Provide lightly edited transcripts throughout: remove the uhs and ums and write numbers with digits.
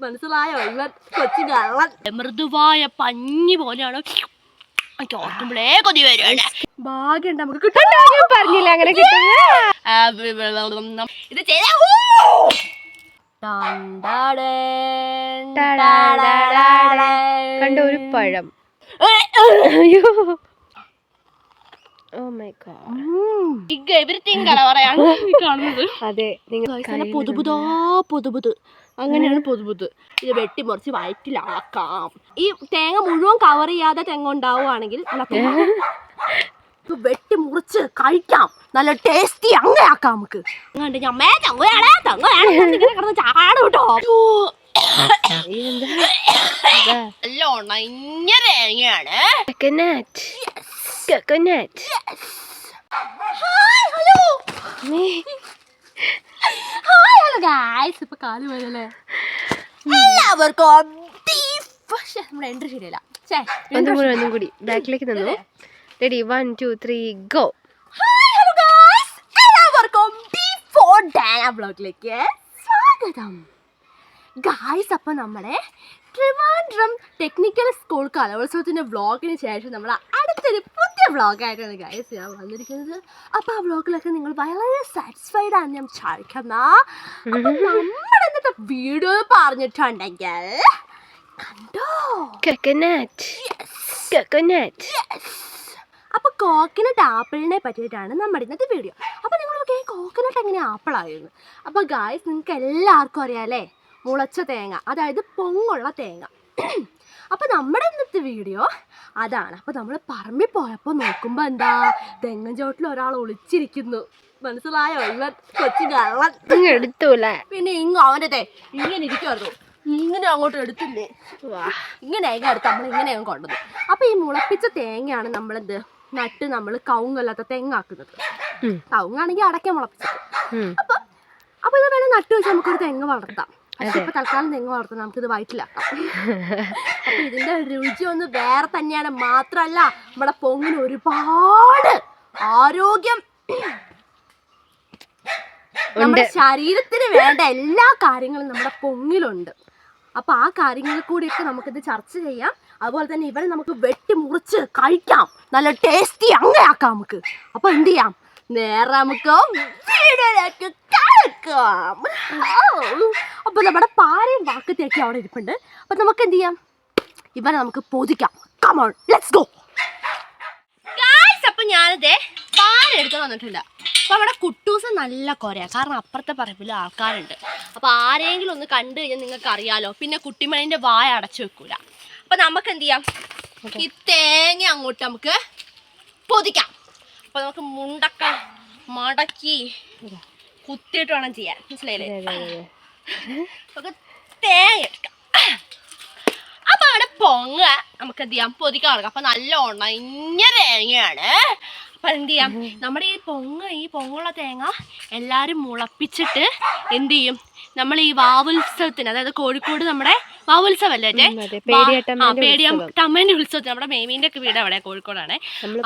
മനസ്സിലായോ? ഇവൻ കൊച്ചു കള്ളൻ. മൃദുവായ പഞ്ഞി പോലെയാണ്. ഓർക്കുമ്പോഴേ കൊതി വരികയാണ്. ഭാഗ്യണ്ട് നമുക്ക് കിട്ടാൻ പറഞ്ഞില്ല അങ്ങനെ ഇത് ചെയ്ത കണ്ട ഒരു പഴം. അതെ, പൊതുപുത് അങ്ങനെയാണ് പൊതുപുത്. ഇത് വെട്ടിമുറിച്ച് വയറ്റിലാക്കാം. ഈ തേങ്ങ മുഴുവൻ കവർ ചെയ്യാതെ തെങ്ങ ഉണ്ടാവുകയാണെങ്കിൽ വെട്ടിമുറിച്ച് കഴിക്കാം. നല്ല ടേസ്റ്റി അങ്ങനെ ആക്കാം നമുക്ക്. ചാടും കേട്ടോ. നല്ലോണം ഇങ്ങനെ തേങ്ങയാണ്. ഇപ്പൊ കാല് പോയല്ലേ. എല്ലാവർക്കും നമ്മുടെ എൻട്രി ശരിയല്ല. ഒന്നും കൂടി ബാക്കിലേക്ക് തന്നു. Ready 1 2 3 go. എല്ലാവർക്കും വ്ലോഗിലേക്ക് സ്വാഗതം ഗായ്സ്. അപ്പൊ നമ്മുടെ ട്രിവാൻഡ്രം ടെക്നിക്കൽ സ്കൂൾ കലോത്സവത്തിന്റെ വ്ളോഗിന് ശേഷം നമ്മൾ അടുത്തൊരു പുതിയ വ്ളോഗായിട്ടാണ് ഗായ്സ് ഞാൻ വന്നിരിക്കുന്നത്. അപ്പൊ ആ വ്ളോഗിലൊക്കെ നിങ്ങൾ വളരെ സാറ്റിസ്ഫൈഡ് ആണ് ഞാൻ വിചാരിക്കുന്ന. അപ്പൊ നമ്മുടെ ഇന്നത്തെ വീഡിയോ പറഞ്ഞിട്ടുണ്ടെങ്കിൽ കണ്ടോ, അപ്പൊ കോക്കനട്ട് ആപ്പിളിനെ പറ്റിയിട്ടാണ് നമ്മുടെ ഇന്നത്തെ വീഡിയോ. അപ്പൊ നിങ്ങളൊക്കെ കോക്കനട്ട് എങ്ങനെ ആപ്പിൾ ആയിരുന്നു? അപ്പൊ ഗായ്സ് നിങ്ങൾക്ക് എല്ലാവർക്കും അറിയാലേ, മുളച്ച തേങ്ങ, അതായത് പൊങ്ങുള്ള തേങ്ങ. അപ്പോൾ നമ്മുടെ ഇന്നത്തെ വീഡിയോ അതാണ്. അപ്പോൾ നമ്മൾ പറമ്പിൽ പോയപ്പോൾ നോക്കുമ്പോൾ എന്താ, തെങ്ങൻ ചോട്ടിൽ ഒരാൾ ഒളിച്ചിരിക്കുന്നു. മനസ്സിലായോ? ഇവൻ കൊച്ചു കള്ളൻ. എടുത്തൂല. പിന്നെ അവൻ്റെ ഇങ്ങനെ ഇരിക്കുമായിരുന്നു. ഇങ്ങനെ അങ്ങോട്ട് എടുത്തില്ലേ, ഇങ്ങനെ എടുത്ത് നമ്മളിങ്ങനെ കൊണ്ടത്. അപ്പോൾ ഈ മുളപ്പിച്ച തേങ്ങയാണ് നമ്മളെന്ത് നട്ട് നമ്മൾ കവുങ്ങല്ലാത്ത തെങ്ങാക്കുന്നത്. കവുങ്ങാണെങ്കിൽ അടയ്ക്ക മുളപ്പിച്ചത്. അപ്പോൾ ഇത് വേണേൽ നട്ട് വെച്ച് നമുക്കൊരു തെങ്ങ് വളർത്താം. ഇപ്പൊ തൽക്കാലം തെങ്ങ് വളർത്താം, നമുക്കിത് വയറ്റിലാക്കാം. അപ്പൊ ഇതിന്റെ രുചി ഒന്ന് വേറെ തന്നെയാണ്. മാത്രല്ല നമ്മുടെ പൊങ്ങിന് ഒരുപാട് ആരോഗ്യം, നമ്മുടെ ശരീരത്തിന് വേണ്ട എല്ലാ കാര്യങ്ങളും നമ്മുടെ പൊങ്ങിലുണ്ട്. അപ്പൊ ആ കാര്യങ്ങളിൽ കൂടിയൊക്കെ നമുക്കിത് ചർച്ച ചെയ്യാം. അതുപോലെ തന്നെ ഇവരെ നമുക്ക് വെട്ടിമുറിച്ച് കഴിക്കാം. നല്ല ടേസ്റ്റി അങ്ങനെ ആക്കാം നമുക്ക്. അപ്പൊ എന്ത് ചെയ്യാം, നേരെ നമുക്ക് വീഡിയോയിലേക്ക് കിടക്കാം. അപ്പൊ നമ്മുടെ പാരയും വാക്കത്തേക്ക് അവിടെ ഇരിപ്പുണ്ട്. അപ്പൊ നമുക്ക് എന്ത് ചെയ്യാം, ഇവരെ നമുക്ക് പൊതിക്കാം. Come on, let's go guys. അപ്പൊ ഞാനിതേ പാര എടുത്ത് വന്നിട്ടുണ്ട്. അപ്പൊ നമ്മുടെ കുട്ടൂസ് നല്ല കുറയാണ്, കാരണം അപ്പുറത്തെ പറമ്പിൽ ആൾക്കാരുണ്ട്. അപ്പൊ ആരെങ്കിലും ഒന്ന് കണ്ടു കഴിഞ്ഞാൽ നിങ്ങൾക്ക് അറിയാലോ, പിന്നെ കുട്ടിമണിന്റെ വായ അടച്ചു വെക്കൂല. അപ്പൊ നമുക്ക് എന്ത് ചെയ്യാം, ഈ തേങ്ങ അങ്ങോട്ട് നമുക്ക് പൊതിക്കാം. അപ്പൊ നമുക്ക് മുണ്ടൊക്കെ മടക്കി കുത്തിയിട്ട് വേണം ചെയ്യാൻ, മനസ്സിലായില്ലേ? നമുക്ക് തേങ്ങ എടുക്കാം. അപ്പൊ അവിടെ പൊങ്ങ നമുക്ക് എന്ത് ചെയ്യാം, പൊതിക്കാൻ കൊടുക്കാം. അപ്പൊ നല്ല ഉണങ്ങിയ തേങ്ങയാണ്. അപ്പൊ എന്ത് ചെയ്യാം, നമ്മുടെ ഈ പൊങ്ങുള്ള തേങ്ങ എല്ലാരും മുളപ്പിച്ചിട്ട് എന്ത് ചെയ്യും, നമ്മൾ ഈ വാവുത്സവത്തിന്, അതായത് കോഴിക്കോട് നമ്മുടെ വാവുത്സവല്ലേ, പേടിയമ്മന്റെ ഉത്സവത്തിന്, നമ്മുടെ മേമീന്റെ ഒക്കെ വീട് അവിടെ കോഴിക്കോടാണ്.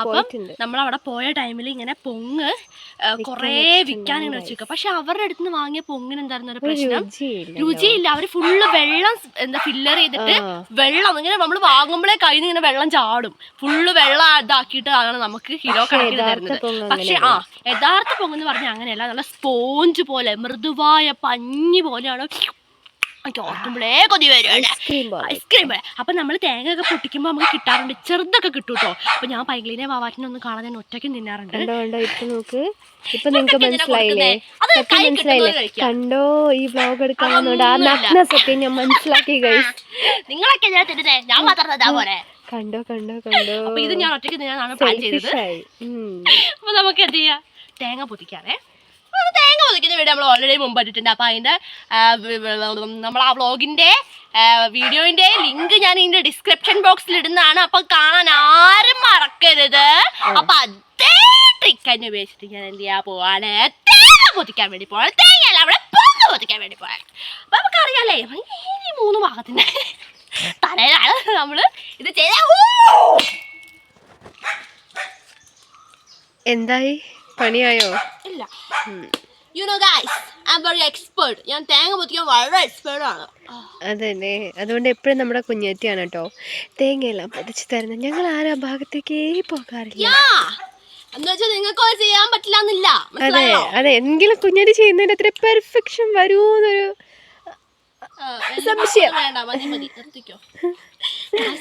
അപ്പം നമ്മളവിടെ പോയ ടൈമിൽ ഇങ്ങനെ പൊങ്ങ് കുറേ വിൽക്കാൻ ഇങ്ങനെ വെച്ചിരിക്കുക. പക്ഷെ അവരുടെ അടുത്ത് നിന്ന് വാങ്ങിയ പൊങ്ങിന് എന്തായിരുന്നു ഒരു പ്രശ്നം, രുചിയില്ല. അവര് ഫുള്ള് വെള്ളം എന്താ ഫില്ലർ ചെയ്തിട്ട് വെള്ളം ഇങ്ങനെ നമ്മൾ വാങ്ങുമ്പോഴേ കയ്യിൽ നിന്ന് ഇങ്ങനെ വെള്ളം ചാടും. ഫുള്ള് വെള്ളം ഇതാക്കിയിട്ടാണ് നമുക്ക് കിലോ കണക്കിന് തരുന്നത്. പക്ഷെ യഥാർത്ഥ പൊങ്ങെന്ന് പറഞ്ഞാൽ അങ്ങനെയല്ല, നല്ല സ്പോഞ്ച് പോലെ മൃദുവായ പഞ്ഞി പോലെയാണ്. ഓർക്കുമ്പോഴേ കൊതി വരികയാണ്, ഐസ്ക്രീം പോലെ. അപ്പൊ നമ്മൾ തേങ്ങ ഒക്കെ പൊട്ടിക്കുമ്പോൾ നമുക്ക് കിട്ടാറുണ്ട്, ചെറുതൊക്കെ കിട്ടും കേട്ടോ. അപ്പൊ ഞാൻ പൈങ്കിളിനെ വാവാറ്റിനെ ഒന്ന് കാണാൻ ഞാൻ ഒറ്റയ്ക്കും തിന്നാറുണ്ട്. ഇപ്പൊ നിങ്ങൾക്ക് മനസ്സിലായില്ലേ, കണ്ടോ ഈ വ്ലോഗ് എടുക്കാൻ സത്യം ഞാൻ മനസ്സിലാക്കി. നിങ്ങളൊക്കെ ഞാൻ മാത്രം പോലെ കണ്ടോ. അപ്പൊ ഇത് ഞാൻ ഒറ്റയ്ക്ക് തിന്നാനാണ് പ്ലാൻ ചെയ്തത്. അപ്പൊ നമുക്ക് എന്ത് ചെയ്യാം, തേങ്ങ പൊതിക്കാറേ. തേങ്ങ പൊതിക്കുന്ന വീഡിയോ നമ്മൾ ഓൾറെഡി മുമ്പ് ഇട്ടിട്ടുണ്ട്. അപ്പൊ അതിന്റെ നമ്മൾ ആ വ്ളോഗിന്റെ വീഡിയോന്റെ ലിങ്ക് ഞാൻ ഇതിന്റെ ഡിസ്ക്രിപ്ഷൻ ബോക്സിൽ ഇടുന്നതാണ്. അപ്പൊ കാണാൻ ആരും മറക്കരുത്. അപ്പൊ അതേ ട്രിക്ക് തന്നെ ഉപയോഗിച്ചിട്ട് ഞാൻ എന്ത് ചെയ്യാൻ പോവാണ്, തേങ്ങ പൊതിക്കാൻ വേണ്ടി പോവാണ്. തേങ്ങയല്ല, അവിടെ പൊങ്ങ് പൊതിക്കാൻ വേണ്ടി പോവാണ്. അപ്പൊ നമുക്ക് അറിയാലേ, ഈ 3 ഭാഗത്തിന്റെ തലയിലാണ് നമ്മള് ഇത് ചെയ്ത. എന്തായി, പണിയായോ? ഇല്ല. You know guys, very expert. ഞാൻ തേങ്ങ പൊത്തിക്കാൻ വളരെ എക്സ്പേർട്ട് ആണ്. അതന്നെ, അതുകൊണ്ട് എപ്പോഴും നമ്മുടെ കുഞ്ഞേത്തിയാണ് കേട്ടോ തേങ്ങയെല്ലാം പൊതിച്ച് തരുന്നത്. ഞങ്ങൾ ആരും ആ ഭാഗത്തേക്കേ പോകാറില്ല. എന്ന് വെച്ചാൽ നിങ്ങൾക്ക് അത് ചെയ്യാൻ പറ്റില്ല എന്നില്ല. അതെ അതെ, എങ്കിലും കുഞ്ഞേത്തി ചെയ്യുന്നതിന്റെ അത്ര പെർഫെക്ഷൻ വരൂന്നൊരു സംശയം. വേണ്ട, മതി മതി, നിർത്തിക്കോ.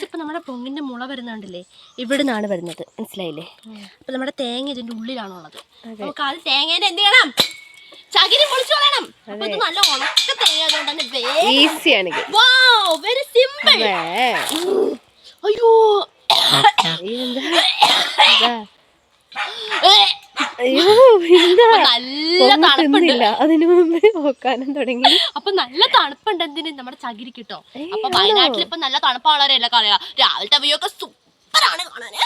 ഇപ്പൊ നമ്മുടെ പൊങ്ങിന്റെ മുള വരുന്നുണ്ടല്ലേ, ഇവിടുന്നാണ് വരുന്നത്, മനസ്സിലായില്ലേ? അപ്പൊ നമ്മുടെ തേങ്ങ ഇതിന്റെ ഉള്ളിലാണുള്ളത്. നമുക്ക് അത് തേങ്ങേന്റെ എന്ത് ചെയ്യണം? ചകിരി പൊളിച്ചു കളയണം. അപ്പൊ ഇത് നല്ല ഉണക്ക തേങ്ങ ആയതുകൊണ്ട് തന്നെ ഈസിയാണ്. Very simple. അയ്യോ നല്ല തണുപ്പില്ല, അതിനു മുമ്പ് നോക്കാനും തുടങ്ങി. അപ്പൊ നല്ല തണുപ്പുണ്ട് എന്തിന് നമ്മുടെ ചകിരി കിട്ടോ. അപ്പൊ വയനാട്ടിൽ ഇപ്പൊ നല്ല തണുപ്പാളരെയല്ല അറിയാം. രാവിലത്തെ വ്യൂ ഒക്കെ സൂപ്പറാണ് കാണാന്.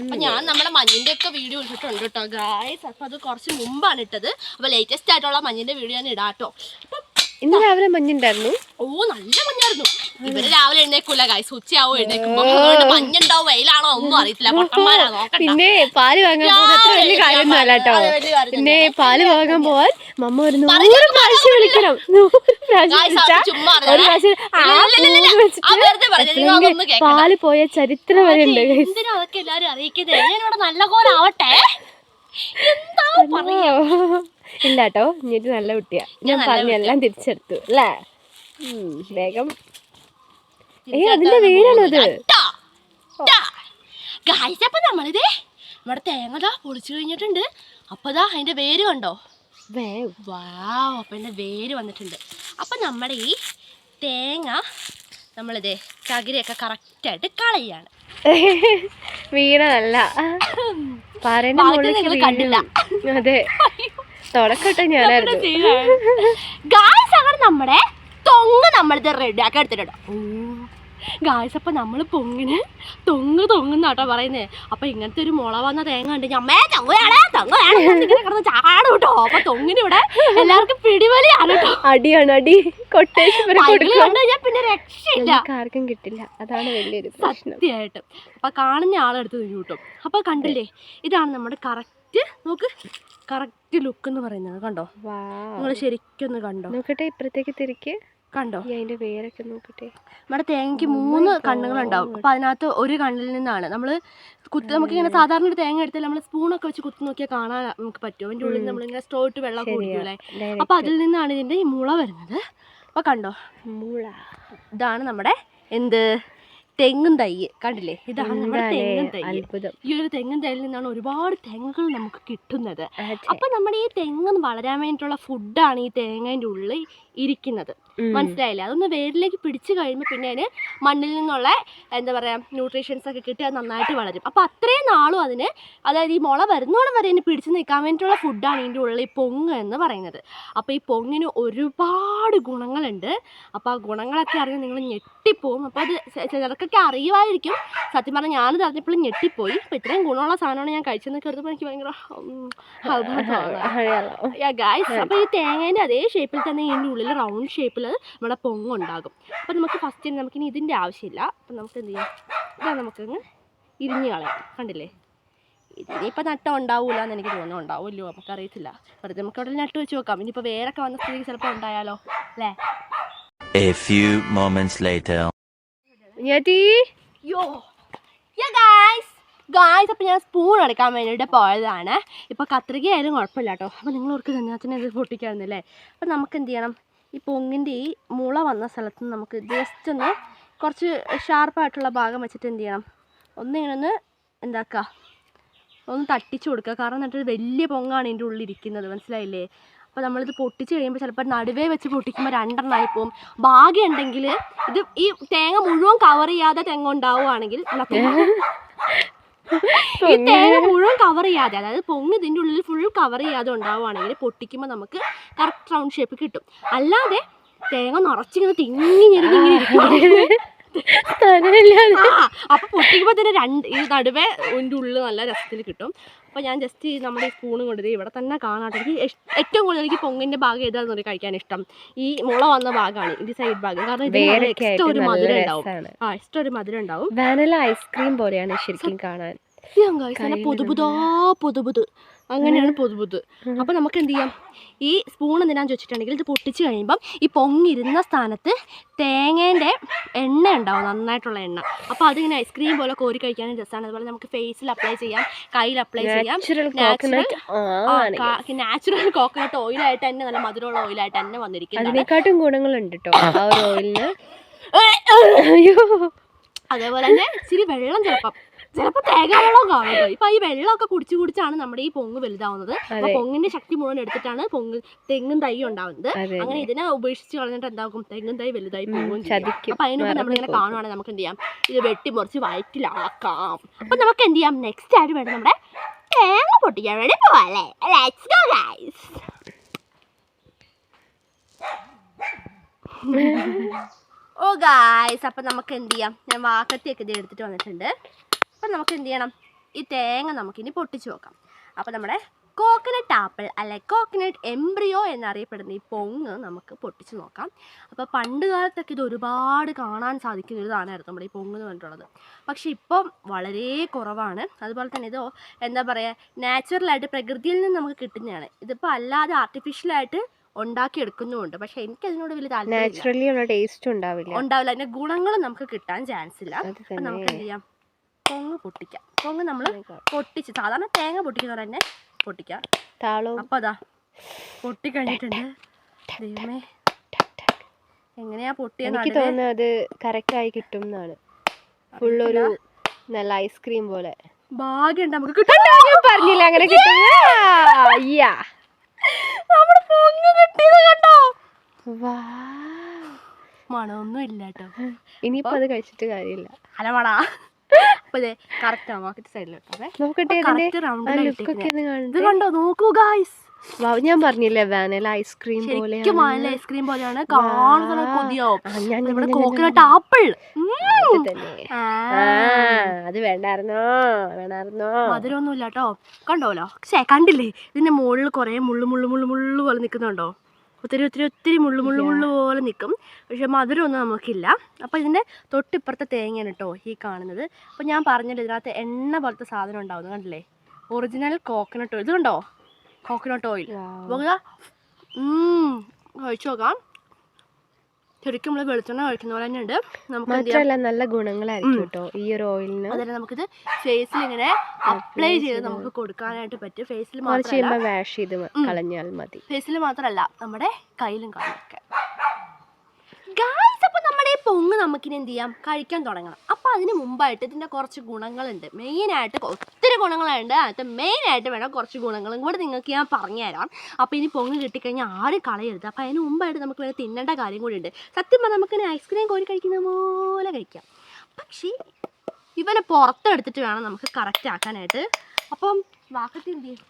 അപ്പൊ ഞാൻ നമ്മുടെ മഞ്ഞിന്റെ ഒക്കെ വീഡിയോ ഇട്ടിട്ടുണ്ട് കേട്ടോ ഗായ്സ്. അപ്പൊ അത് കുറച്ച് മുമ്പാണ് ഇട്ടത്. അപ്പൊ ലേറ്റസ്റ്റ് ആയിട്ടുള്ള മഞ്ഞിന്റെ വീഡിയോ ഞാൻ ഇടാട്ടോ. അപ്പൊ ഇന്ന് രാവിലെ മഞ്ഞുണ്ടായിരുന്നു. ഓ നല്ല മഞ്ഞായിരുന്നു. ഇവര് രാവിലെ എഴുന്നേക്കൂല ഗായ്സ്, ഉച്ചയാവും എഴുന്നേക്കുമ്പോ. മഞ്ഞുണ്ടാവും വെയിലാണോ ഒന്നും അറിയത്തില്ല. പൊട്ടന്മാരാ നോക്കണ്ട. പിന്നെ പാല് വാങ്ങാൻ പോകുന്ന അത്ര വലിയ കാര്യമൊന്നും അല്ല കേട്ടോ. പിന്നെ പാല് വാങ്ങാൻ പോവാൻ മമ്മ ഒരു 100 പ്രാവശ്യം വിളിക്കണം. 100 പ്രാവശ്യം പാല് പോയ ചരിത്രം വരെ ഉണ്ട്. എന്തിനാ അതൊക്കെ എല്ലാരും അറിയിക്കുന്നത്? ഞാനിവിടെ നല്ല പോലെ ആവട്ടെ. എന്താ പറയാ? ഇല്ല കേട്ടോ, ഇനിയൊരു നല്ല കുട്ടിയാ. ഞാൻ പറഞ്ഞെല്ലാം തിരിച്ചെടുത്തു അല്ലേ? വേഗം. അതിന്റെ വേരാണത്. അപ്പൊ നമ്മളിതേ നമ്മുടെ തേങ്ങ പൊളിച്ചു കഴിഞ്ഞിട്ടുണ്ട്. അപ്പൊ അതിന്റെ വേര് കണ്ടോ? വാവ്, അപ്പൊ അതിന്റെ വേര് വന്നിട്ടുണ്ട്. അപ്പൊ നമ്മുടെ ഈ തേങ്ങ നമ്മളിതേ ചകിരിയൊക്കെ കറക്റ്റായിട്ട് കളയാണ്. വീണതല്ല, പാറേന്റെ മുകളിലേക്ക് കണ്ടില്ല. അതെ, തുടക്കട്ടെ ഞാനായിരുന്നു. അങ്ങനെ നമ്മുടെ തൊങ്ങ് നമ്മളിത് റെഡിയാക്കി എടുത്തിട്ടുണ്ട് ഗായ്സ്. അപ്പൊ നമ്മള് പൊങ്ങിന് തൊങ്ങുന്നാട്ടോ പറയുന്നേ. അപ്പൊ ഇങ്ങനത്തെ ഒരു മുള വന്ന തേങ്ങ ഉണ്ട് അമ്മേ തൊങ്ങയാണ് കിടന്ന് ചാടും കേട്ടോ. അപ്പൊ തൊങ്ങിന് ഇവിടെ എല്ലാവർക്കും പിടിവലിയാണ് കേട്ടോ. അടിയാണ്, അടി കൊട്ടേഷൻ ഞാൻ പിന്നെ രക്ഷയില്ല, ആർക്കും കിട്ടില്ല. അതാണ് വലിയൊരു സത്യമായിട്ട്. അപ്പൊ കാണുന്ന ആളെടുത്ത് കിട്ടും. അപ്പൊ കണ്ടില്ലേ, ഇതാണ് നമ്മുടെ കറക്റ്റ് ലുക്ക് എന്ന് പറയുന്നത്. കണ്ടോ? നിങ്ങൾ ശരിക്കൊന്ന് കണ്ടോ? നോക്കട്ടെ, ഇപ്പഴത്തേക്ക് തിരിക്ക് കണ്ടോ? അതിന്റെ വേരൊക്കെ നോക്കട്ടെ. നമ്മുടെ തേങ്ങയ്ക്ക് 3 കണ്ണുകളുണ്ടാവും. അപ്പൊ അതിനകത്ത് ഒരു കണ്ണിൽ നിന്നാണ് നമ്മള് നമുക്കിങ്ങനെ സാധാരണ ഒരു തേങ്ങ എടുത്താൽ നമ്മൾ സ്പൂണൊക്കെ വെച്ച് കുത്തി നോക്കിയാൽ കാണാൻ നമുക്ക് പറ്റും. അതിന്റെ ഉള്ളിൽ നമ്മളിങ്ങനെ സ്റ്റോട്ട് വെള്ളം കുടിക്കൂലേ. അപ്പൊ അതിൽ നിന്നാണ് ഇതിന്റെ ഈ മുള വരുന്നത്. അപ്പൊ കണ്ടോ, ഇതാണ് നമ്മുടെ തെങ്ങും തൈ. കണ്ടില്ലേ, ഇതാണ് നമ്മുടെ തെങ്ങും തൈ. ഈ ഒരു തെങ്ങും തൈയിൽ നിന്നാണ് ഒരുപാട് തെങ്ങുകൾ നമുക്ക് കിട്ടുന്നത്. അപ്പൊ നമ്മുടെ ഈ തെങ്ങ് വളരാൻ വേണ്ടിയിട്ടുള്ള ഫുഡാണ് ഈ തേങ്ങേന്റെ ഉള്ളിൽ ഇരിക്കുന്നത്. മനസ്സിലായില്ലേ? അതൊന്ന് വേരിലേക്ക് പിടിച്ചു കഴിയുമ്പോൾ പിന്നെ അതിന് മണ്ണിൽ നിന്നുള്ള എന്താ പറയാ ന്യൂട്രീഷൻസ് ഒക്കെ കിട്ടി അത് നന്നായിട്ട് വളരും. അപ്പൊ അത്രയും നാളും അതിന്, അതായത് ഈ മുള വരുന്നോളം വരെ അതിന് പിടിച്ചു നിൽക്കാൻ വേണ്ടിയിട്ടുള്ള ഫുഡാണ് ഇതിൻ്റെ ഉള്ളിൽ ഈ പൊങ്ങ് എന്ന് പറയുന്നത്. അപ്പൊ ഈ പൊങ്ങിന് ഒരുപാട് ഗുണങ്ങളുണ്ട്. അപ്പൊ ആ ഗുണങ്ങളൊക്കെ അറിയാൻ നിങ്ങൾ ഞെട്ടിപ്പോവും. അപ്പൊ അത് ചിലർക്കൊക്കെ അറിയുമായിരിക്കും. സത്യം പറഞ്ഞാൽ ഞാനിത് അറിഞ്ഞപ്പോഴും ഞെട്ടിപ്പോയി. അപ്പൊ ഇത്രയും ഗുണമുള്ള സാധനമാണ് ഞാൻ കഴിച്ചെന്നൊക്കെ എടുത്തപ്പോൾ എനിക്ക് ഭയങ്കര ഗായ്സ്. അപ്പൊ ഈ തേങ്ങേന്റെ അതേ ഷേപ്പിൽ തന്നെ ഇതിൻ്റെ ഉള്ളിൽ റൗണ്ട് ഷേപ്പിൽ നമ്മുടെ പൊങ്ങുണ്ടാകും. അപ്പം നമുക്ക് ഫസ്റ്റ് നമുക്കിനി ഇതിൻ്റെ ആവശ്യമില്ല. അപ്പം നമുക്ക് എന്ത് ചെയ്യാം, ഇതാ നമുക്കങ്ങ് ഇരിഞ്ഞ് കളയാം. കണ്ടില്ലേ, ഇതിനിപ്പോൾ നട്ടം ഉണ്ടാവൂല എന്ന് എനിക്ക് തോന്നുന്നു. ഉണ്ടാവുമല്ലോ, നമുക്കറിയത്തില്ല. വെറുതെ നമുക്ക് അവിടെ നട്ട് വെച്ച് നോക്കാം. ഇനിയിപ്പോൾ വേരൊക്കെ വന്ന സ്ഥിതിക്ക് ചിലപ്പോൾ ഉണ്ടായാലോ അല്ലേ? ഗായ്സ്, അപ്പം ഞാൻ സ്പൂൺ എടുക്കാൻ വേണ്ടിയിട്ട് പോയതാണ്. ഇപ്പോൾ കത്രിക ആയാലും കുഴപ്പമില്ല കേട്ടോ. അപ്പോൾ നിങ്ങൾ ഓർക്ക് തന്നെ ഇത് പൊട്ടിക്കാറുന്നല്ലേ. അപ്പം നമുക്ക് എന്ത് ചെയ്യണം, ഈ പൊങ്ങിൻ്റെ ഈ മുള വന്ന സ്ഥലത്ത് നിന്ന് നമുക്ക് ജസ്റ്റ് ഒന്ന് കുറച്ച് ഷാർപ്പായിട്ടുള്ള ഭാഗം വെച്ചിട്ട് എന്ത് ചെയ്യണം, ഒന്നിങ്ങനെ എന്താക്കുക, ഒന്ന് തട്ടിച്ചു കൊടുക്കുക. കാരണം എന്നിട്ട് വലിയ പൊങ്ങാണ് ഇതിൻ്റെ ഉള്ളിലിരിക്കുന്നത്, മനസ്സിലായില്ലേ? അപ്പോൾ നമ്മളിത് പൊട്ടിച്ച് കഴിയുമ്പോൾ ചിലപ്പോൾ നടുവേ വെച്ച് പൊട്ടിക്കുമ്പോൾ 2 എണ്ണമായി പോകും. ഭാഗ്യം ഉണ്ടെങ്കിൽ ഇത് ഈ തേങ്ങ മുഴുവൻ കവർ ചെയ്യാതെ തെങ്ങ് ഉണ്ടാവുകയാണെങ്കിൽ, ഈ തേങ്ങ മുഴുവൻ കവർ ചെയ്യാതെ, അതായത് പൊങ്ങ് ഇതിൻ്റെ ഉള്ളിൽ ഫുൾ കവർ ചെയ്യാതെ ഉണ്ടാവുകയാണെങ്കിൽ പൊട്ടിക്കുമ്പോൾ നമുക്ക് കറക്റ്റ് റൗണ്ട് ഷേപ്പ് കിട്ടും. അല്ലാതെ തേങ്ങ നിറച്ചിങ്ങനെ തിങ്ങിങ്ങനെ ഇരിക്കും. അപ്പൊ പൊട്ടിക്കുമ്പോൾ തന്നെ ഈ നടുവേ ഇതിൻ്റെ ഉള്ളിൽ നല്ല രസത്തിൽ കിട്ടും. അപ്പോൾ ഞാൻ ജസ്റ്റ് നമ്മുടെ ഈ സ്പൂണ് കൊണ്ടത് ഇവിടെ തന്നെ കാണാട്ടെ. എനിക്ക് ഏറ്റവും കൂടുതൽ എനിക്ക് പൊങ്ങിൻ്റെ ഭാഗം ഏതാണെന്ന് കഴിക്കാൻ ഇഷ്ടം ഈ മുള വന്ന ഭാഗമാണ്, ഈ സൈഡ് ഭാഗം. കാരണം ഇതിന് എക്സ്ട്രാ ഒരു മധുരം ഉണ്ടാവും. എക്സ്ട്രാ ഒരു മധുരം ഉണ്ടാവും. വാനില ഐസ്ക്രീം പോലെയാണ് ശരിക്കും കാണാൻ. പൊതുപുത് അങ്ങനെയാണ് പൊതുപുത്. അപ്പം നമുക്ക് എന്ത് ചെയ്യാം, ഈ സ്പൂൺ എന്തിനാന്ന് ചോദിച്ചിട്ടുണ്ടെങ്കിൽ ഇത് പൊട്ടിച്ച് കഴിയുമ്പം ഈ പൊങ്ങിരുന്ന സ്ഥാനത്ത് തേങ്ങേൻ്റെ എണ്ണ ഉണ്ടാവും, നന്നായിട്ടുള്ള എണ്ണ. അപ്പോൾ അതിങ്ങനെ ഐസ്ക്രീം പോലെ കോരി കഴിക്കാനും രസമാണ്. അതുപോലെ നമുക്ക് ഫേസിൽ അപ്ലൈ ചെയ്യാം, കയ്യിൽ അപ്ലൈ ചെയ്യാം. നാച്ചുറൽ കോക്കനട്ട് ഓയിലായിട്ട് തന്നെ, നല്ല മധുരമുള്ള ഓയിലായിട്ട് തന്നെ വന്നിരിക്കുന്നത്. അതിനെക്കാട്ടും ഗുണങ്ങളുണ്ട് കേട്ടോ ആ ഒരു ഓയിലിന്. അതേപോലെ തന്നെ ഇച്ചിരി വെള്ളം ചിലപ്പോൾ തേങ്ങ വെള്ളം കാണുമല്ലോ. ഇപ്പൊ ഈ വെള്ളമൊക്കെ കുടിച്ചാണ് നമ്മുടെ ഈ പൊങ്ങ് വലുതാവുന്നത്. അപ്പൊ പൊങ്ങിന്റെ ശക്തി മുഴുവൻ എടുത്തിട്ടാണ് തെങ്ങും തൈ ഉണ്ടാവുന്നത്. അങ്ങനെ ഇതിനെ ഉപേക്ഷിച്ച് കളഞ്ഞിട്ട് എന്താക്കും, തെങ്ങും തൈ വലുതായി പോകും. അപ്പൊ അതിനൊക്കെ നമ്മളിങ്ങനെ കാണുവാണെങ്കിൽ നമുക്ക് എന്ത് ചെയ്യാം, ഇത് വെട്ടിമുറിച്ച് വയറ്റിലാക്കാം. അപ്പൊ നമുക്ക് എന്ത് ചെയ്യാം, നെക്സ്റ്റ് ആയിട്ട് വേണം നമ്മുടെ തേങ്ങ പൊട്ടിക്കാൻ വേണ്ടി പോവാല്ലേ. Let's go guys. Oh guys, അപ്പം നമുക്ക് എന്ത് ചെയ്യാം, ഞാൻ വാക്കത്തിയൊക്കെ ഇത് എടുത്തിട്ട് വന്നിട്ടുണ്ട്. അപ്പം നമുക്ക് എന്ത് ചെയ്യണം, ഈ തേങ്ങ നമുക്കിനി പൊട്ടിച്ച് നോക്കാം. അപ്പം നമ്മുടെ കോക്കനട്ട് ആപ്പിൾ അല്ലെ കോക്കനട്ട് എംബ്രിയോ എന്നറിയപ്പെടുന്ന ഈ പൊങ്ങ് നമുക്ക് പൊട്ടിച്ച് നോക്കാം. അപ്പോൾ പണ്ട് കാലത്തൊക്കെ ഇത് ഒരുപാട് കാണാൻ സാധിക്കുന്ന ഒരു സാധനമായിരുന്നു നമ്മുടെ ഈ പൊങ്ങ് എന്ന് പറഞ്ഞിട്ടുള്ളത്. പക്ഷേ ഇപ്പം വളരെ കുറവാണ്. അതുപോലെ തന്നെ ഇത് എന്താ പറയുക, നാച്ചുറലായിട്ട് പ്രകൃതിയിൽ നിന്ന് നമുക്ക് കിട്ടുന്നതാണ്. ഇതിപ്പോൾ അല്ലാതെ ആർട്ടിഫിഷ്യലായിട്ട് ഉണ്ടാക്കിയെടുക്കുന്നുമുണ്ട്. പക്ഷെ എനിക്ക് അതിനോട് വലിയ താല്പര്യം ടേസ്റ്റ് ഉണ്ടാവില്ല. അതിന്റെ ഗുണങ്ങൾ നമുക്ക് കിട്ടാൻ ചാൻസ് ഇല്ല. അപ്പം നമുക്ക് എന്ത് ചെയ്യാം, പൊങ്ങ് പൊട്ടിക്കാം. പൊങ്ങ് നമ്മൾ പൊട്ടിച്ച്, സാധാരണ തേങ്ങ പൊട്ടിക്കുന്നവർ തന്നെ പൊട്ടിക്കാം. അപ്പം അതാ പൊട്ടിക്കഴിഞ്ഞിട്ടുണ്ട്. ദൈവമേ, എങ്ങനെയാ പൊട്ടിയെന്ന് എനിക്ക് തോന്നുന്നത് അത് കറക്റ്റ് ആയി കിട്ടും എന്നാണ്. ഫുള്ളൊരു നല്ല ഐസ്ക്രീം പോലെ. ഭാഗ്യം നമുക്ക് കിട്ടും. പറഞ്ഞില്ല അങ്ങനെ കിട്ടും. നമ്മുടെ പൊങ്ങ് കിട്ടിയത് കണ്ടോ? മണമൊന്നും ഇല്ല കേട്ടോ. ഇനിയിപ്പോ അത് കഴിച്ചിട്ട് കാര്യമില്ല. അലമണ. അപ്പൊ ഇത് കറക്റ്റ് ആവാക്കിട്ട് സൈഡിലിട്ടേ ഇത് കണ്ടോ, നോക്കൂ ഗായ്സ്. ഞാൻ പറഞ്ഞില്ലേ വാനില ഐസ്ക്രീം പോലെ. വാനില ഐസ്ക്രീം പോലെയാണ് കാണുന്ന. കൊതിയാവും. നമ്മുടെ കോക്കനട്ട് ആപ്പിൾ അത് വേണ്ടായിരുന്നോ? മധുരമൊന്നും ഇല്ല കേട്ടോ. കണ്ടോലോ, കണ്ടില്ലേ ഇതിന്റെ മുകളിൽ കുറെ മുള്ളു പോലെ നിൽക്കുന്നുണ്ടോ? ഒത്തിരി മുള്ളു പോലെ നിൽക്കും. പക്ഷെ മധുരമൊന്നും നമുക്കില്ല. അപ്പോൾ ഇതിൻ്റെ തൊട്ടിപ്പുറത്തെ തേങ്ങയാണ് കേട്ടോ ഈ കാണുന്നത്. അപ്പോൾ ഞാൻ പറഞ്ഞല്ലോ, ഇതിനകത്ത് എണ്ണ പോലത്തെ സാധനം ഉണ്ടാവുന്നത് കണ്ടില്ലേ, ഒറിജിനൽ കോക്കനട്ട് ഓയിൽ. ഇത് കണ്ടോ, കോക്കനട്ട് ഓയിൽ. അപ്പോൾ കഴിച്ചു നോക്കാം. ശരിക്കും നമ്മൾ വെളിച്ചെണ്ണ കഴിക്കുന്ന പോലെ തന്നെ ഉണ്ട്. നമുക്ക് നല്ല ഗുണങ്ങളായിരിക്കും കേട്ടോ ഈ ഒരു ഓയിലിന്. അതന്നെ നമുക്കിത് ഫേസിൽ ഇങ്ങനെ അപ്ലൈ ചെയ്ത് നമുക്ക് കൊടുക്കാനായിട്ട് പറ്റും. ഫേസിൽ വാഷ് ചെയ്ത് കളഞ്ഞാൽ മതി. ഫേസിൽ മാത്രമല്ല, നമ്മുടെ കയ്യിലും കാലൊക്കെ. ഗായ്സ്, അപ്പോൾ നമ്മുടെ ഈ പൊങ്ങ് നമുക്കിനി എന്ത് ചെയ്യാം, കഴിക്കാൻ തുടങ്ങണം. അപ്പോൾ അതിന് മുമ്പായിട്ട് ഇതിൻ്റെ കുറച്ച് ഗുണങ്ങളുണ്ട്. മെയിനായിട്ട് ഒത്തിരി ഗുണങ്ങളുണ്ട്. അതിനകത്ത് മെയിനായിട്ട് വേണം കുറച്ച് ഗുണങ്ങളും കൂടെ നിങ്ങൾക്ക് ഞാൻ പറഞ്ഞുതരാം. അപ്പോൾ ഇനി പൊങ്ങ് കിട്ടിക്കഴിഞ്ഞാൽ ആരും കളയരുത്. അപ്പോൾ അതിന് മുമ്പായിട്ട് നമുക്ക് വേണം തിന്നേണ്ട കാര്യം കൂടി ഉണ്ട്. സത്യം പറഞ്ഞാൽ നമുക്കിനി ഐസ്ക്രീം കോരി കഴിക്കുന്ന പോലെ കഴിക്കാം. പക്ഷേ ഇവനെ പുറത്തെടുത്തിട്ട് വേണം നമുക്ക് കറക്റ്റ് ആക്കാനായിട്ട്. അപ്പം വാക്കത്തി എന്ത് ചെയ്യും,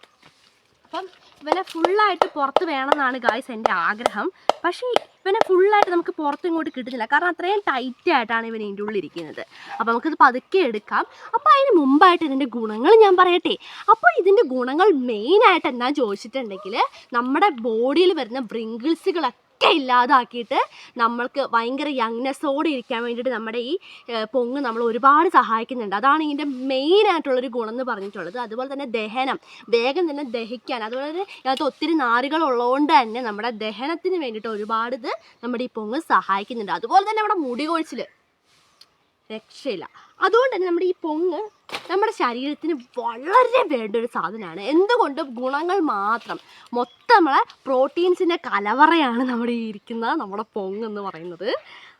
അപ്പം ഇവനെ ഫുള്ളായിട്ട് പുറത്ത് വേണമെന്നാണ് ഗായ്സ് എൻ്റെ ആഗ്രഹം. പക്ഷേ ഇവനെ ഫുള്ളായിട്ട് നമുക്ക് പുറത്ത് ഇങ്ങോട്ട് കിട്ടുന്നില്ല, കാരണം അത്രയും ടൈറ്റായിട്ടാണ് ഇവൻ ഇതിൻ്റെ ഉള്ളിലിരിക്കുന്നത്. അപ്പോൾ നമുക്കിത് പതുക്കെ എടുക്കാം. അപ്പോൾ അതിന് മുമ്പായിട്ട് ഇതിൻ്റെ ഗുണങ്ങൾ ഞാൻ പറയട്ടെ. അപ്പോൾ ഇതിൻ്റെ ഗുണങ്ങൾ മെയിനായിട്ട് എന്താണെന്ന് ചോദിച്ചിട്ടുണ്ടെങ്കിൽ, നമ്മുടെ ബോഡിയിൽ വരുന്ന വ്രിങ്കിൾസുകളൊക്കെ ഇല്ലാതാക്കിയിട്ട് നമ്മൾക്ക് ഭയങ്കര യങ്നെസ്സോടെ ഇരിക്കാൻ വേണ്ടിയിട്ട് നമ്മുടെ ഈ പൊങ്ങ് നമ്മൾ ഒരുപാട് സഹായിക്കുന്നുണ്ട്. അതാണ് ഇതിൻ്റെ മെയിനായിട്ടുള്ളൊരു ഗുണം എന്ന് പറഞ്ഞിട്ടുള്ളത്. അതുപോലെ തന്നെ ദഹനം, വേഗം തന്നെ ദഹിക്കാൻ. അതുപോലെ തന്നെ ഇതിനകത്ത് ഒത്തിരി നാരുകൾ ഉള്ളതുകൊണ്ട് തന്നെ നമ്മുടെ ദഹനത്തിന് വേണ്ടിയിട്ട് ഒരുപാട് ഇത് നമ്മുടെ ഈ പൊങ്ങ് സഹായിക്കുന്നുണ്ട്. അതുപോലെ തന്നെ നമ്മുടെ മുടി കൊഴിച്ചിൽ രക്ഷയില്ല. അതുകൊണ്ട് തന്നെ നമ്മുടെ ഈ പൊങ്ങ് നമ്മുടെ ശരീരത്തിന് വളരെ വേണ്ട ഒരു സാധനമാണ്. എന്തുകൊണ്ടും ഗുണങ്ങൾ മാത്രം. മൊത്തം നമ്മളെ പ്രോട്ടീൻസിൻ്റെ കലവറയാണ് നമ്മുടെ ഈ ഇരിക്കുന്ന നമ്മുടെ പൊങ്ങ് എന്ന് പറയുന്നത്.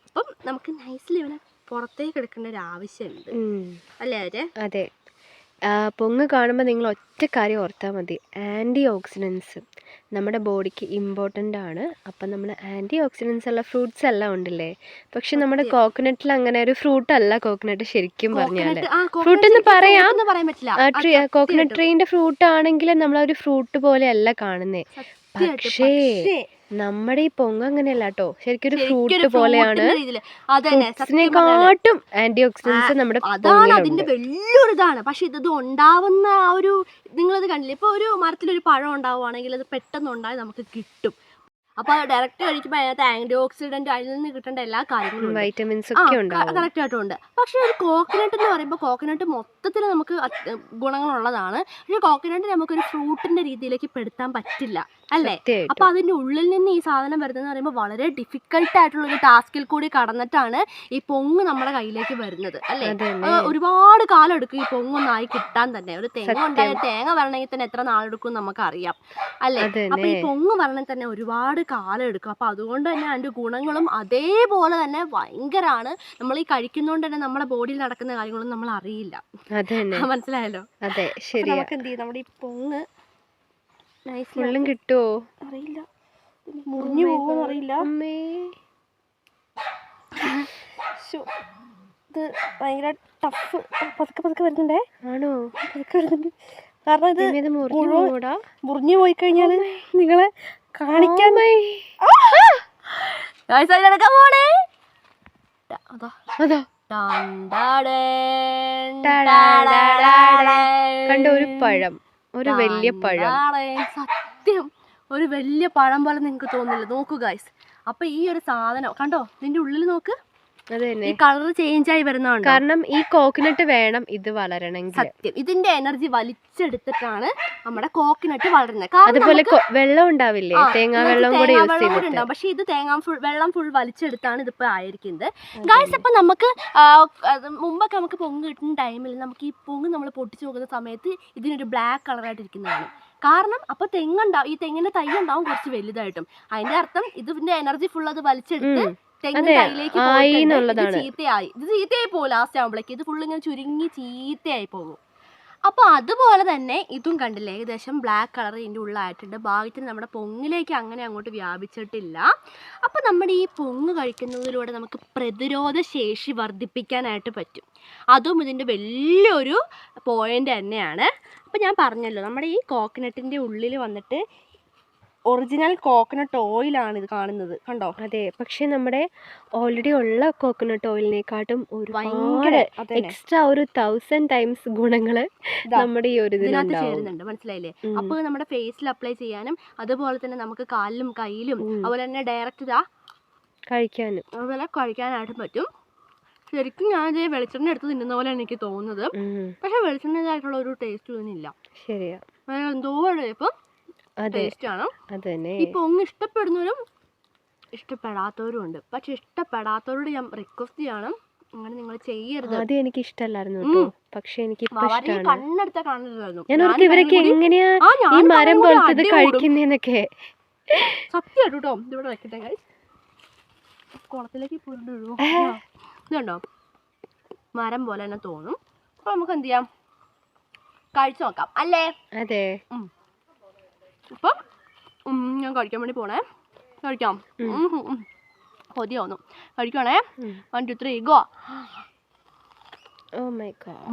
അപ്പം നമുക്ക് നൈസിൽ ഇവനെ പുറത്തേക്ക് എടുക്കേണ്ട ഒരു ആവശ്യമുണ്ട്, അല്ലേ അവര്? അതെ. പൊങ്ങ് കാണുമ്പോൾ നിങ്ങൾ ഒറ്റ കാര്യം ഓർത്താൽ മതി, ആൻറ്റി ഓക്സിഡൻസ് നമ്മുടെ ബോഡിക്ക് ഇമ്പോർട്ടൻ്റ് ആണ്. അപ്പം നമ്മൾ ആൻറ്റി ഓക്സിഡൻസ് ഉള്ള ഫ്രൂട്ട്സ് എല്ലാം ഉണ്ടല്ലേ. പക്ഷെ നമ്മുടെ കോക്കനട്ടിൽ അങ്ങനെ ഒരു ഫ്രൂട്ട് അല്ല കോക്കനട്ട്. ശരിക്കും പറഞ്ഞാൽ ഫ്രൂട്ട് എന്ന് പറയാം, കോക്കനട്ട് ട്രീൻ്റെ ഫ്രൂട്ട് ആണെങ്കിൽ നമ്മളൊരു ഫ്രൂട്ട് പോലെ അല്ല കാണുന്നേ. പക്ഷേ നമ്മുടെ ഈ പൊങ്ങ് അങ്ങനെയല്ല കേട്ടോ, ശരിക്കും ഒരു ഫ്രൂട്ട് പോലെയാണ്. ഫ്രൂട്ട്സിനെക്കാട്ടും ആന്റി ഓക്സിഡൻസ് നമ്മുടെ അതാണ് അതിന്റെ വലിയൊരു ഇതാണ്. പക്ഷെ ഇത് ഉണ്ടാവുന്ന ആ ഒരു, നിങ്ങളത് കണ്ടില്ലേ, ഇപ്പൊ ഒരു മരത്തിലൊരു പഴം ഉണ്ടാവുകയാണെങ്കിൽ അത് പെട്ടെന്ന് ഉണ്ടായി നമുക്ക് കിട്ടും. അപ്പോൾ ഡയറക്റ്റ് കഴിക്കുമ്പോൾ അതിനകത്ത് ആൻറ്റി ഓക്സിഡൻറ്റ് അതിൽ നിന്ന് കിട്ടേണ്ട എല്ലാ കാര്യങ്ങളും വൈറ്റമിൻസ് ഒക്കെ ഉണ്ടാവും. കറക്റ്റ് ആയിട്ടും ഉണ്ട്. പക്ഷേ ഒരു കോക്കനട്ട് എന്ന് പറയുമ്പോൾ കോക്കനട്ട് മൊത്തത്തിൽ നമുക്ക് ഗുണങ്ങളുള്ളതാണ്. പക്ഷേ കോക്കനട്ട് നമുക്കൊരു ഫ്രൂട്ടിന്റെ രീതിയിലേക്ക് പെടുത്താൻ പറ്റില്ല അല്ലേ? അപ്പൊ അതിന്റെ ഉള്ളിൽ നിന്ന് ഈ സാധനം വരുന്നതെന്ന് പറയുമ്പോൾ വളരെ ഡിഫിക്കൽട്ട് ആയിട്ടുള്ള ഒരു ടാസ്കിൽ കൂടി കടന്നിട്ടാണ് ഈ പൊങ്ങ് നമ്മുടെ കയ്യിലേക്ക് വരുന്നത് അല്ലേ? ഒരുപാട് കാലം എടുക്കും ഈ പൊങ്ങൊന്നായി കിട്ടാൻ തന്നെ. ഒരു തേങ്ങ ഉണ്ടായ തേങ്ങ വരണമെങ്കിൽ തന്നെ എത്ര നാളെടുക്കും നമുക്കറിയാം അല്ലേ? അപ്പൊ ഈ പൊങ്ങ് വരണമെങ്കിൽ തന്നെ ഒരുപാട് കാലം എടുക്കും. അപ്പൊ അതുകൊണ്ട് തന്നെ അതിന്റെ ഗുണങ്ങളും അതേപോലെ തന്നെ ഭയങ്കരമാണ്. നമ്മൾ ഈ കഴിക്കുന്നോണ്ട് തന്നെ നമ്മുടെ ബോഡിയിൽ നടക്കുന്ന കാര്യങ്ങളൊന്നും നമ്മൾ അറിയില്ല. മനസ്സിലായല്ലോ? അതെ, ശരി. നമുക്ക് എന്ത് ചെയ്യും, നമ്മുടെ ഈ പൊങ്ങ് ഫുള്ളും കിട്ടുമോ അറിയില്ല, മുറിഞ്ഞു പോകുമോ അറിയില്ല. ഇത് ഭയങ്കര ടഫ്. പതുക്കെ പതുക്കെ വരുന്നുണ്ടേ. ആണോ? പതുക്കെ വരുന്നുണ്ട്. കാരണം ഇത് മുറിഞ്ഞു പോയി കഴിഞ്ഞാൽ നിങ്ങളെ കാണിക്കാൻ പോണേ. കണ്ട ഒരു പഴം, ഒരു വലിയ പഴം. സത്യം ഒരു വലിയ പഴം പോലെ നിങ്ങൾക്ക് തോന്നില്ല. നോക്കൂ ഗൈസ്. അപ്പൊ ഈ ഒരു സാധനം കണ്ടോ, ഇതിന്റെ ഉള്ളിൽ നോക്ക്, ഈ കളർ ചേഞ്ച് ആയി വരുന്നതാണ്. കാരണം ഈ കോക്കനട്ട് വേണം ഇത് വളരണമെങ്കിൽ. സത്യം ഇതിന്റെ എനർജി വലിച്ചെടുത്തിട്ടാണ് നമ്മുടെ കോക്കനട്ട് വളരുന്നത്. അതുപോലെ വെള്ളം ഉണ്ടാവില്ലേ, തേങ്ങാ വെള്ളം കൂടെ യൂസ് ചെയ്തിട്ടുണ്ടാവും. പക്ഷെ ഇത് വെള്ളം ഫുൾ വലിച്ചെടുത്താണ് ഇതിപ്പോ ആയിരിക്കുന്നത് ഗൈസ്. അപ്പൊ നമുക്ക് മുമ്പൊക്കെ നമുക്ക് പൊങ്ങ് കിട്ടുന്ന ടൈമിൽ നമുക്ക് ഈ പൊങ്ങ് നമ്മൾ പൊട്ടിച്ചു നോക്കുന്ന സമയത്ത് ഇതിനൊരു ബ്ലാക്ക് കളറായിട്ടിരിക്കുന്നതാണ്. കാരണം അപ്പൊ തെങ്ങുണ്ടാവും, ഈ തെങ്ങിന്റെ തൈ ഉണ്ടാവും കുറച്ച് വലുതായിട്ടും. അതിന്റെ അർത്ഥം ഇതിന്റെ എനർജി ഫുൾ അത് വലിച്ചെടുത്ത് തെങ്ങിന്റെ തൈയിലേക്ക് ചീത്തയായി. ഇത് ചീത്തയായി പോകും ലാസ്റ്റ് ആകുമ്പോഴേക്ക്. ഇത് ഫുൾ ഇങ്ങനെ ചുരുങ്ങി ചീത്തയായി പോകും. അപ്പോൾ അതുപോലെ തന്നെ ഇതും കണ്ടില്ലേ, ഏകദേശം ബ്ലാക്ക് കളർ ഇതിൻ്റെ ഉള്ളായിട്ടുണ്ട്. ഭാഗ്യത്തിന് നമ്മുടെ പൊങ്ങിലേക്ക് അങ്ങനെ അങ്ങോട്ട് വ്യാപിച്ചിട്ടില്ല. അപ്പോൾ നമ്മുടെ ഈ പൊങ്ങ് കഴിക്കുന്നതിലൂടെ നമുക്ക് പ്രതിരോധ ശേഷി വർദ്ധിപ്പിക്കാനായിട്ട് പറ്റും. അതും ഇതിൻ്റെ വലിയൊരു പോയിന്റ് തന്നെയാണ്. അപ്പോൾ ഞാൻ പറഞ്ഞല്ലോ, നമ്മുടെ ഈ കോക്കനട്ടിൻ്റെ ഉള്ളിൽ വന്നിട്ട് ഒറിജിനൽ കോക്കനട്ട് ഓയിലാണ് ഇത് കാണുന്നത്, കണ്ടോ? അതെ, പക്ഷെ നമ്മുടെ ഓൾറെഡി ഉള്ള കോക്കനട്ട് ഓയിലിനെക്കാട്ടും ഒരുപാട് എക്സ്ട്രാ ഒരു 1000 ടൈംസ് ഗുണങ്ങള് നമ്മുടെ ഈ ഒരു ഇതിനകത്ത് ചേരുന്നുണ്ട്. മനസ്സിലായില്ലേ? അപ്പോൾ നമ്മുടെ ഫേസിൽ അപ്ലൈ ചെയ്യാനും അതുപോലെ തന്നെ നമുക്ക് കാലിലും കയ്യിലും അതുപോലെ തന്നെ ഡയറക്റ്റ് കഴിക്കാനും അതുപോലെ കഴിക്കാനായിട്ടും പറ്റും. ശരിക്കും ഞാനിത് വെളിച്ചെണ്ണ എടുത്ത് തിന്നുന്ന പോലെ എനിക്ക് തോന്നുന്നത്. പക്ഷെ വെളിച്ചെണ്ണതായിട്ടുള്ള ഒരു ടേസ്റ്റ് ഇതിനില്ല. ശരിയാ, എന്തോ ഇപ്പം ടേസ്റ്റാണ്. ഈ പൊങ്ങ് ഇഷ്ടപ്പെടുന്നവരും ഇഷ്ടപ്പെടാത്തവരും ഉണ്ട്. പക്ഷെ ഇഷ്ടപ്പെടാത്തവരോട് ഞാൻ റിക്വസ്റ്റ് ചെയ്യണം, അങ്ങനെ നിങ്ങൾ ചെയ്യരുത്. ആദ്യം എനിക്ക് ഇഷ്ടമല്ലായിരുന്നു കേട്ടോ, പക്ഷെ എനിക്ക് കണ്ണെടുത്ത കാണരുതായിരുന്നു. ഞാൻ ഇവരൊക്കെ എങ്ങനെയാ ഈ മരം പോലത്തത് കഴിക്കുന്നേന്നൊക്കെ സത്യമായിട്ട് കേട്ടോ. ഇതിവിടെ വെക്കട്ടെ ഗൈസ്, കുളത്തിലേക്ക് പോയിട്ടോ. ഇതുണ്ടോ, മരം പോലെ തന്നെ തോന്നും. അപ്പൊ നമുക്ക് എന്ത് ചെയ്യാം, കഴിച്ചു നോക്കാം അല്ലേ? അതെ. അപ്പം ഞാൻ കഴിക്കാൻ വേണ്ടി പോണേ. കഴിക്കാം, കൊതിയാവുന്നു. കഴിക്കണേ. 1 2 3 ഗോ. Oh my God.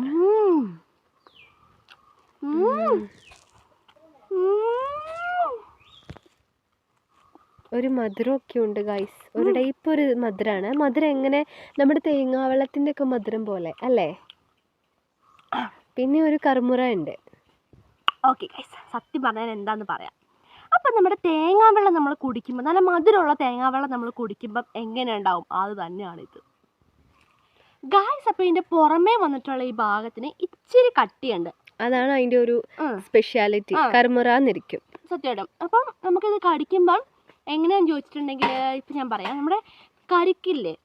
ഒരു മധുരമൊക്കെ ഉണ്ട് ഗൈസ്. ഒരു ടൈപ്പ് ഒരു മധുരമാണ്. മധുരം എങ്ങനെ, നമ്മുടെ തേങ്ങാവെള്ളത്തിൻ്റെ ഒക്കെ മധുരം പോലെ അല്ലേ? പിന്നെ ഒരു കറുമുറ ഉണ്ട്. ഓക്കെ ഗൈസ്, സത്യം പറഞ്ഞാൽ എന്താന്ന് പറയാം. അപ്പം നമ്മുടെ തേങ്ങാവെള്ളം നമ്മൾ കുടിക്കുമ്പോൾ, നല്ല മധുരമുള്ള തേങ്ങാവെള്ളം നമ്മൾ കുടിക്കുമ്പം എങ്ങനെ ഉണ്ടാവും, അത് തന്നെയാണിത് ഗൈസ്. അപ്പോൾ ഇതിൻ്റെ പുറമേ വന്നിട്ടുള്ള ഈ ഭാഗത്തിന് ഇച്ചിരി കട്ടിയുണ്ട്. അതാണ് അതിൻ്റെ ഒരു സ്പെഷ്യാലിറ്റി, കറുമുറാന്നിരിക്കും സത്യമായിട്ടും. അപ്പം നമുക്കിത് കടിക്കുമ്പം എങ്ങനെയാണെന്ന് ചോദിച്ചിട്ടുണ്ടെങ്കിൽ ഇപ്പം ഞാൻ പറയാം. നമ്മുടെ കരിക്കില്ലേ,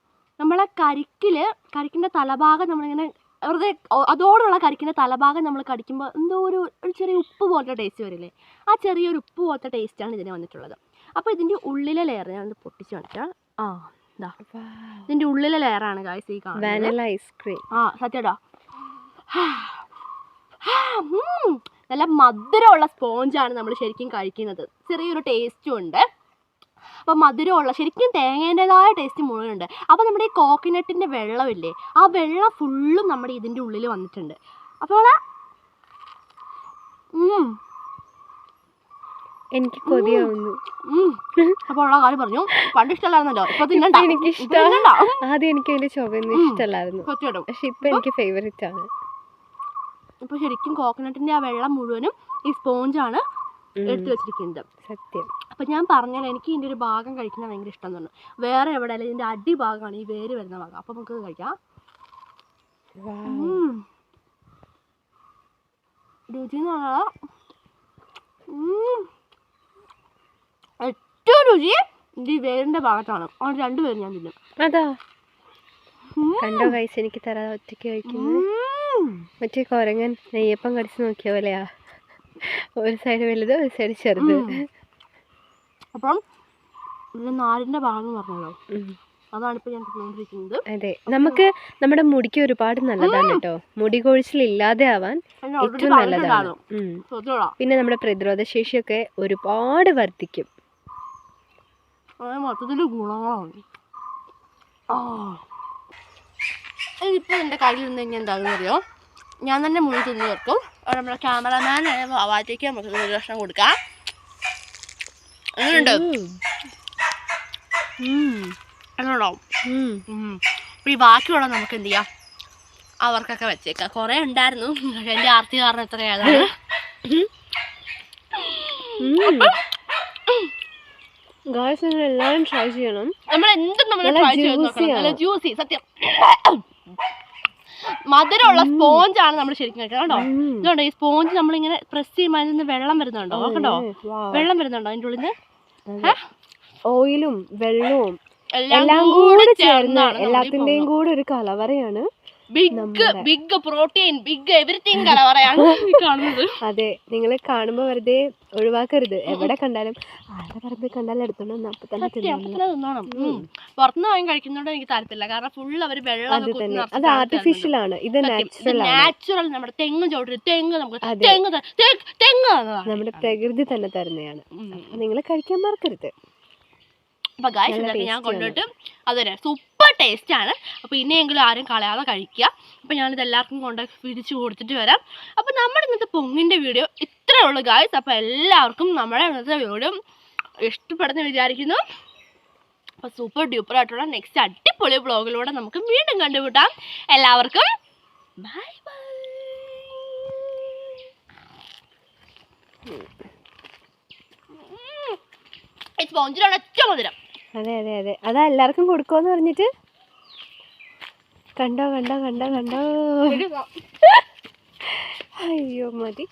നമ്മളെ കരിക്കിൻ്റെ തലഭാഗം നമ്മളിങ്ങനെ വെറുതെ അതോടുള്ള കരിക്കിൻ്റെ തലഭാഗം നമ്മൾ കടിക്കുമ്പോൾ എന്തോ ഒരു ചെറിയ ഉപ്പ് പോലത്തെ ടേസ്റ്റ് വരില്ലേ, ആ ചെറിയൊരു ഉപ്പ് പോലത്തെ ടേസ്റ്റാണ് ഇതിന് വന്നിട്ടുള്ളത്. അപ്പോൾ ഇതിൻ്റെ ഉള്ളിലെ ലെയർ ഞാൻ പൊട്ടിച്ച് കാണിക്കാം. ഇതാ ഇതിൻ്റെ ഉള്ളിലെ ലെയറാണ് ഗായ്സ് ഈ കാണുന്നത്, വാനില ഐസ്ക്രീം. സത്യടാ, നല്ല മധുരമുള്ള സ്പോഞ്ചാണ് നമ്മൾ ശരിക്കും കഴിക്കുന്നത്. ചെറിയൊരു ടേസ്റ്റും ഉണ്ട്. അപ്പം മധുരമുള്ള ശരിക്കും തേങ്ങേൻ്റെതായ ടേസ്റ്റ് മുഴുവനുണ്ട്. അപ്പോൾ നമ്മുടെ ഈ കോക്കനട്ടിൻ്റെ വെള്ളമില്ലേ, ആ വെള്ളം ഫുള്ളും നമ്മുടെ ഇതിൻ്റെ ഉള്ളിൽ വന്നിട്ടുണ്ട്. അപ്പോൾ എനിക്ക് കൊതിയാവുന്നു. അപ്പോൾ ഉള്ള കാര്യം പറഞ്ഞു, പണ്ട് ഇഷ്ടമല്ലായിരുന്നല്ലോ, ഇപ്പൊ തിന്നണ്ട. എനിക്ക് ഇഷ്ടമാണ്. ആദ്യം എനിക്ക് അതിന്റെ ചുവയൊന്നും ഇഷ്ടമല്ലായിരുന്നു, പക്ഷെ ഇപ്പൊ എനിക്ക് ഫേവറേറ്റ് ആണ്. ഇപ്പൊ ശരിക്കും കോക്കനട്ടിന്റെ ആ വെള്ളം മുഴുവനും ഈ സ്പോഞ്ചാണ് എടുത്തു വെച്ചിരിക്കുന്നത്. സത്യം. അപ്പം ഞാൻ പറഞ്ഞാൽ എനിക്ക് ഇതിൻ്റെ ഒരു ഭാഗം കഴിക്കുന്നത് ഭയങ്കര ഇഷ്ടം തോന്നുന്നു. വേറെ എവിടെ അല്ല ഇതിൻ്റെ അടിഭാഗമാണ് ഈ വേര് വരുന്ന ഭാഗം. അപ്പം നമുക്ക് കഴിക്കാം. രുചി എന്ന് പറഞ്ഞാൽ ഏറ്റവും രുചി ഇത് ഈ വേരിൻ്റെ ഭാഗത്താണ്. അതുകൊണ്ട് രണ്ടുപേരും ഞാൻ തിന്നും. അതാ കണ്ടോ ഗൈസ്, എനിക്ക് തരാതെ ഒറ്റയ്ക്ക് കഴിക്കുന്നത്. മറ്റേ കുരങ്ങൻ നെയ്യപ്പം കടിച്ച് നോക്കിയ പോലെയാ, ഒരു സൈഡ് വലുത് ഒരു സൈഡ് ചെറുത്. അപ്പം ഇതിൻ്റെ നാരിൻ്റെ ഭാഗം എന്ന് പറഞ്ഞല്ലോ, അതാണ് ഇപ്പം ഞാൻ തിന്നുകൊണ്ടിരിക്കുന്നത്. അതെ, നമുക്ക് നമ്മുടെ മുടിക്ക് ഒരുപാട് നല്ലതാണ് കേട്ടോ. മുടി കൊഴിച്ചിൽ ഇല്ലാതെ ആവാൻ ഏറ്റവും നല്ലതാണ്. പിന്നെ നമ്മുടെ പ്രതിരോധ ശേഷിയൊക്കെ ഒരുപാട് വർദ്ധിക്കും. മൊത്തത്തിൽ ഗുണങ്ങളാണ്. ഇതിപ്പോൾ എൻ്റെ കയ്യിൽ നിന്ന് കഴിഞ്ഞാൽ എന്താണെന്ന് അറിയോ, ഞാൻ തന്നെ മുഴുവൻ തിന്നു തീർക്കും. നമ്മുടെ ക്യാമറമാനായ വാവാറ്റയ്ക്ക് നമുക്ക് ഒരു ഭക്ഷണം കൊടുക്കാം. അങ്ങനെയുണ്ട് അങ്ങനെയുണ്ടാവും. അപ്പോൾ ഈ ബാക്കിയുള്ള നമുക്ക് എന്ത് ചെയ്യാം, അവർക്കൊക്കെ വെച്ചേക്കാം. കുറേ ഉണ്ടായിരുന്നു, എൻ്റെ ആർത്തി കാരണം എത്രയാണ്. ഗായ്സ് നിങ്ങൾ എല്ലാവരും ട്രൈ ചെയ്യണം. നമ്മൾ എന്തും നമ്മൾ ട്രൈ ചെയ്ത് നോക്കണം. നല്ല ജ്യൂസി, സത്യം മധുരമുള്ള സ്പോഞ്ചാണ് നമ്മൾ ശരിക്കും കഴിക്കുന്നത്. കണ്ടോ, ഇതുണ്ടോ ഈ സ്പോഞ്ച് നമ്മളിങ്ങനെ പ്രസ് ചെയ്യുമ്പോൾ അതിൽ നിന്ന് വെള്ളം വരുന്നുണ്ടോ, നോക്കണ്ടോ, വെള്ളം വരുന്നുണ്ടോ അതിൻ്റെ ഉള്ളിൽ നിന്ന്. ഓയിലും വെള്ളവും എല്ലാം കൂടെ ചേർന്ന് എല്ലാത്തിന്റെയും കൂടെ ഒരു കലവറയാണ്. ബിഗ് പ്രോട്ടീൻ, ബിഗ് എവരിത്തിങ് കലവറയാണ് കാണുന്നത്. അതെ, നിങ്ങൾ കാണുമ്പോൾ വെറുതെ ഒഴിവാക്കരുത്. എവിടെ കണ്ടാലും ആരുടെ പറമ്പിൽ കണ്ടാലും എടുത്തോണ്ട് അപ്പൊ തന്നെ തിന്നണം. പുറത്തുനിന്ന് വാങ്ങി കഴിക്കുന്നതോട് എനിക്ക് താല്പര്യമില്ല. കാരണം ഫുള്ള് അവർ വെള്ളം, അത് ആർട്ടിഫിഷ്യൽ ആണ്. ഇത് നാച്ചുറൽ നമ്മുടെ തെങ്ങ് ചോട്ടിൽ തെങ്ങ് നമ്മുടെ പ്രകൃതി തന്നെ തരുന്നതാണ്. നിങ്ങൾ കഴിക്കാൻ മറക്കരുത്. അപ്പോൾ ഗായ്സ് ഇതൊക്കെ ഞാൻ കൊണ്ടുപോയിട്ട് അതുതന്നെ സൂപ്പർ ടേസ്റ്റാണ്. അപ്പോൾ ഇനിയെങ്കിലും ആരും കളയാതെ കഴിക്കുക. അപ്പോൾ ഞാനിത് എല്ലാവർക്കും കൊണ്ട് പിടിച്ചു കൊടുത്തിട്ട് വരാം. അപ്പോൾ നമ്മുടെ ഇന്നത്തെ പൊങ്ങിൻ്റെ വീഡിയോ ഇത്രയേ ഉള്ളൂ ഗായ്സ്. അപ്പോൾ എല്ലാവർക്കും നമ്മുടെ ഇന്നത്തെ വീഡിയോ ഇഷ്ടപ്പെടുന്ന വിചാരിക്കുന്നു. അപ്പോൾ സൂപ്പർ ഡ്യൂപ്പർ ആയിട്ടുള്ള നെക്സ്റ്റ് അടിപൊളി വ്ളോഗിലൂടെ നമുക്ക് വീണ്ടും കണ്ടുമുട്ടാം. എല്ലാവർക്കും ബൈ ബൈ. സ്പോഞ്ചിലാണ് ഏറ്റവും മധുരം. അതെ അതെ അതെ, അതാ എല്ലാവർക്കും കൊടുക്കുമെന്ന് പറഞ്ഞിട്ട്. കണ്ടോ കണ്ടോ കണ്ടോ കണ്ടോ, അയ്യോ മതി.